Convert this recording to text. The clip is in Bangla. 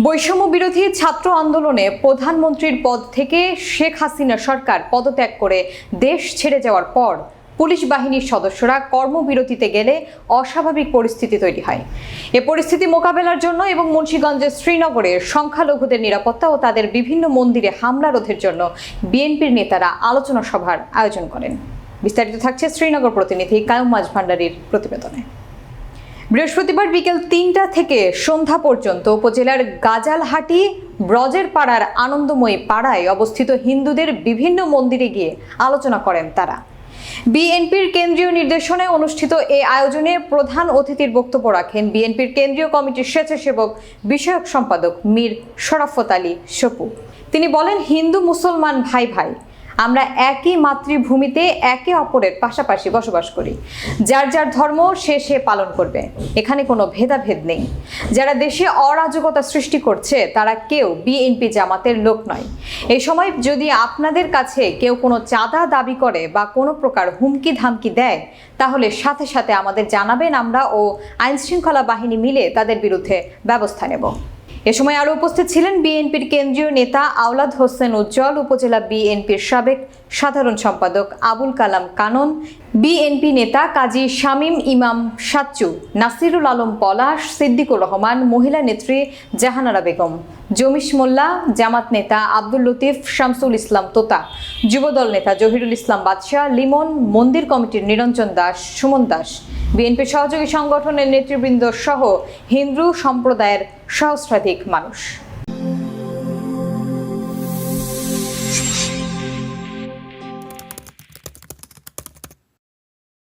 বৈষম্য বিরোধী ছাত্র আন্দোলনে প্রধানমন্ত্রীর পদ থেকে শেখ হাসিনা সরকার পদত্যাগ করে দেশ ছেড়ে যাওয়ার পর পুলিশ বাহিনীর সদস্যরা কর্মবিরতিতে গেলে অস্বাভাবিক পরিস্থিতি তৈরি হয়। এ পরিস্থিতি মোকাবেলার জন্য এবং মুন্সিগঞ্জের শ্রীনগরে সংখ্যালঘুদের নিরাপত্তা ও তাদের বিভিন্ন মন্দিরে হামলা রোধের জন্য বিএনপির নেতারা আলোচনা সভার আয়োজন করেন। বিস্তারিত থাকছে শ্রীনগর প্রতিনিধি কায়ুম মাঝভান্ডারীর প্রতিবেদনে। বৃহস্পতিবার বিকেল ৩টা থেকে সন্ধ্যা পর্যন্ত উপজেলার গাজালহাটি ব্রজের পাড়ার আনন্দময়ী পাড়ায় অবস্থিত হিন্দুদের বিভিন্ন মন্দিরে গিয়ে আলোচনা করেন তারা। বিএনপির কেন্দ্রীয় নির্দেশনায় অনুষ্ঠিত এই আয়োজনে প্রধান অতিথির বক্তব্য রাখেন বিএনপির কেন্দ্রীয় কমিটির স্বেচ্ছাসেবক বিষয়ক সম্পাদক মীর শরাফত আলী সপু। তিনি বলেন, হিন্দু মুসলমান ভাই ভাই, আমরা একই মাতৃভূমিতে একে অপরের পাশাপাশি বসবাস করি। যার যার ধর্ম সে পালন করবে, এখানে কোনো ভেদাভেদ নেই। যারা দেশে অরাজকতা সৃষ্টি করছে তারা কেউ বিএনপি জামাতের লোক নয়। এই সময় যদি আপনাদের কাছে কেউ কোনো চাঁদা দাবি করে বা কোনো প্রকার হুমকি ধামকি দেয়, তাহলে সাথে সাথে আমাদের জানাবেন, আমরা ও আইনশৃঙ্খলা বাহিনী মিলে তাদের বিরুদ্ধে ব্যবস্থা নেব। এ সময় আরও উপস্থিত ছিলেন বিএনপির কেন্দ্রীয় নেতা আওলাদ হোসেন উজ্জ্বল, উপজেলা বিএনপির সাবেক সাধারণ সম্পাদক আবুল কালাম কানন, বিএনপি নেতা কাজী শামীম ইমাম সাচ্চু, নাসিরুল আলম পলাশ, সিদ্দিকুর রহমান, মহিলা নেত্রী জাহানারা বেগম, জমিশ মোল্লা, জামাত নেতা আব্দুল লতিফ, শামসুল ইসলাম তোতা, যুবদল নেতা জহিরুল ইসলাম বাদশাহ, লিমন, মন্দির কমিটির নিরঞ্জন দাস, সুমন দাস, বিএনপির সহযোগী সংগঠনের নেতৃবৃন্দ সহ হিন্দু সম্প্রদায়ের সহস্রাধিক মানুষ।